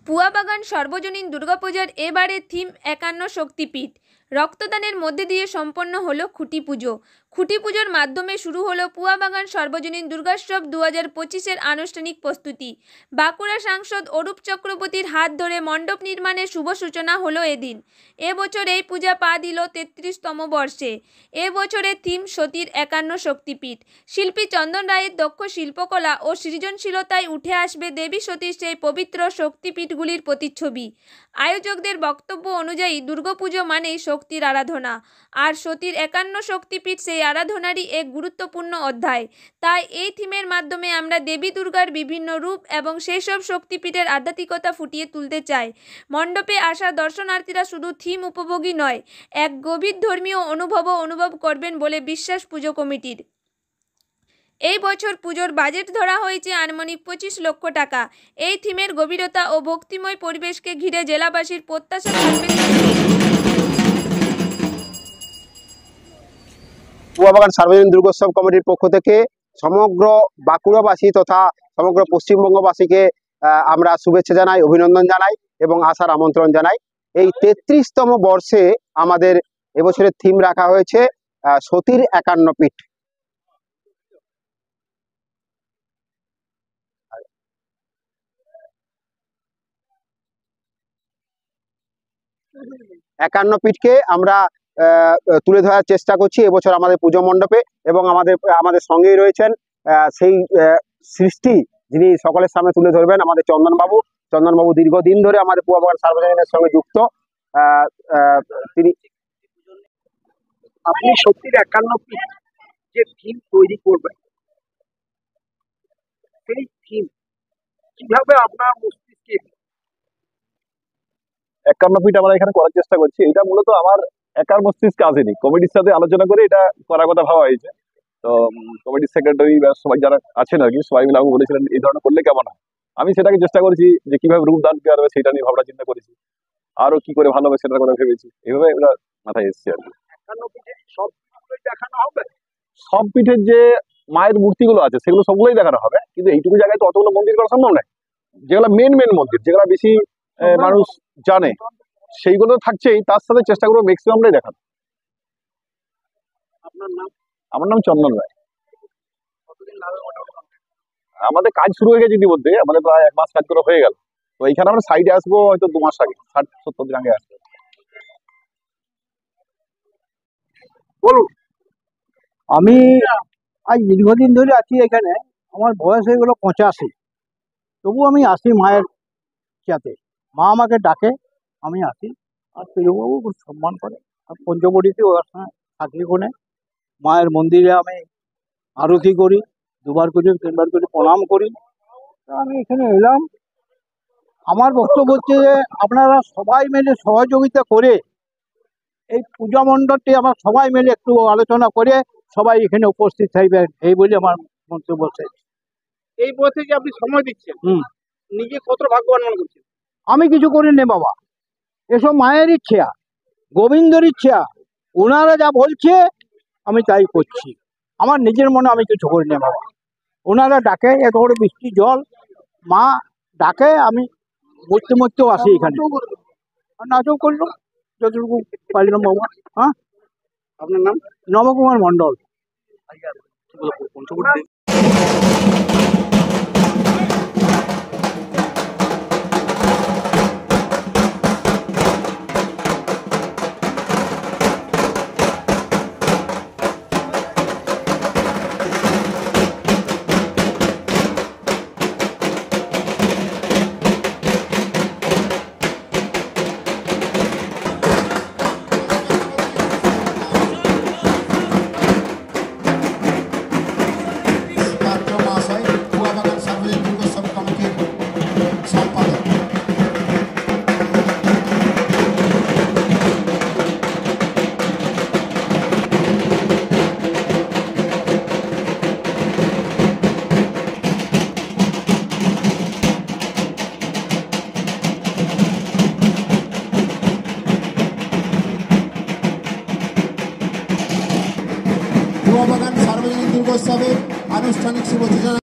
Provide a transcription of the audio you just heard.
পুয়াবাগান সর্বজনীন দুর্গাপূজার এবারের থিম ৫১ শক্তিপীঠ। রক্তদানের মধ্যে দিয়ে সম্পন্ন হলো খুঁটি পুজো। খুঁটি পুজোর মাধ্যমে শুরু হলো পুয়াবাগান সর্বজনীন দুর্গোৎসব ২০২৫-এর আনুষ্ঠানিক প্রস্তুতি। বাঁকুড়া সাংসদ অরূপ চক্রবর্তীর হাত ধরে মণ্ডপ নির্মাণের শুভ সূচনা হলো এদিন। এবছর এই পূজা পা দিল ৩৩তম বর্ষে। এবছরের থিম সতীর ৫১ শক্তিপীঠ। শিল্পী চন্দন রায়ের দক্ষ শিল্পকলা ও সৃজনশীলতায় উঠে আসবে দেবী সতীর সেই পবিত্র শক্তিপীঠগুলির প্রতিচ্ছবি। আয়োজকদের বক্তব্য অনুযায়ী দুর্গাপুজো মানেই শক্তির আরাধনা, আর সতীর ৫১ শক্তিপীঠ সেই আরাধনারই এক গুরুত্বপূর্ণ অধ্যায়। তাই এই থিমের মাধ্যমে আমরা দেবী দুর্গার বিভিন্ন রূপ এবং সেই সব শক্তিপীঠের আধ্যাত্মিকতা ফুটিয়ে তুলতে চাই। মণ্ডপে আসা দর্শনার্থীরা শুধু থিম উপভোগী নয়, এক গভীর ধর্মীয় অনুভবও অনুভব করবেন বলে বিশ্বাস পুজো কমিটির। এই বছর পুজোর বাজেট ধরা হয়েছে আনুমানিক ২৫ লক্ষ টাকা। এই থিমের গভীরতা ও ভক্তিময় পরিবেশকে ঘিরে জেলাবাসীর প্রত্যাশা থাকবে। পুয়াবাগান সার্বজনীন দুর্গোৎসব কমিটির পক্ষ থেকে সমগ্র বাঁকুড়াবাসী তথা সমগ্র পশ্চিমবঙ্গবাসীকে আমরা শুভেচ্ছা জানাই, অভিনন্দন জানাই এবং আসার আমন্ত্রণ জানাই। এই ৩৩তম বর্ষে আমাদের এবছরের থিম রাখা হয়েছে সতীর ৫১ পীঠ। ৫১ পীঠকে আমরা তুলে ধরার চেষ্টা করছি এবছর আমাদের পুজো মণ্ডপে, এবং আমাদের সঙ্গেই রয়েছেন সেই সৃষ্টি যিনি সকলের সামনে তুলে ধরবেন, আমাদের চন্দনবাবু দীর্ঘদিন ধরে আমাদের পুয়াবাগান সার্বজনীনের সঙ্গে যুক্ত। তিনি আপনি সত্যির ৫১ পীঠ যে থিম তৈরি করবেন, সেই থিম কিভাবে আপনার মস্তিষ্কে ৫১ ফিট আমরা এখানে করার চেষ্টা করছি। এটা মূলত আমার একার মস্তিষ্কে আসেনি, কমিটির সাথে আলোচনা করে এটা করার কথা ভাবা হয়েছে। তো কমিটির সেক্রেটারি বা সবাই যারা আছেন আর কি, সবাই মিলে আমাকে বলেছিলেন এই ধরনের করলে কেমন হয়। আমি সেটাকে চেষ্টা করেছি যে কিভাবে রূপদান দেওয়া হবে সেটা নিয়ে ভাবনা চিন্তা করেছি, আরো কি করে ভালো হবে সেটার কথা ভেবেছি। এইভাবে এগুলো মাথায় এসছে আর কি। ৫১ পীঠে সব দেখানো হবে, সব পিঠের যে মায়ের মূর্তিগুলো আছে সেগুলো সবগুলোই দেখানো হবে, কিন্তু এইটুকু জায়গায় তো অতগুলো মন্দির করা সম্ভব নয়। যেগুলো মেন মন্দির, যেগুলো বেশি মানুষ জানে, সেইগুলো থাকছেই, তার সাথে চেষ্টা করবো ম্যাক্সিমামটাই দেখানো। আপনার নাম? আমার নাম চন্দন রায়। আমাদের কাজ শুরু হয়ে গেছে ইতিমধ্যে, আমাদের প্রায় ১ মাস কাজ করে হয়ে গেল। তো এইখানে আমরা সাইডে আসবো হয়তো ২ মাস আগে, ৬০-৭০ দিন আগে আসবো। বলুন। আমি আজ দীর্ঘদিন ধরে আছি এখানে, আমার বয়স হয়ে গেল ৮৫, তবু আমি আসি মায়ের চাতে। মা আমাকে ডাকে, আমি আসি, আর প্রিয়বাবু খুব সম্মান করে। আর পঞ্চবটিতে ওর সঙ্গে থাকি কোণে মায়ের মন্দিরে আমি আরতি করি, ২বার করে ৩বার করে প্রণাম করি। তা আমি এখানে এলাম, আমার বক্তব্য হচ্ছে যে আপনারা সবাই মিলে সহযোগিতা করে এই পূজা মণ্ডপটি আমার সবাই মিলে একটু আলোচনা করে সবাই এখানে উপস্থিত থাকবেন, এই বলে আমার মন্তব্য শেষ। এই বয়সে যে আপনি সময় দিচ্ছেন, নিজে কত ভাগ্যবান মনে করছেন? আমি কিছু করি নে বাবা, এসব মায়ের ইচ্ছা, গোবিন্দর ইচ্ছা, ওনারা যা বলছে আমি তাই করছি। আমার নিজের মনে আমি কিছু করি নে বাবা। ওনারা ডাকে, এত বড় বৃষ্টি জল, মা ডাকে, আমি মরতে মরতেও আসি এখানে, আর নাচও করলো যতটুকু পারলাম বাবা। হ্যাঁ, আপনার নাম? নবকুমার মণ্ডল। পুয়াবাগান সার্বজনীন দুর্গোৎসবের আনুষ্ঠানিক শুভ সূচনা।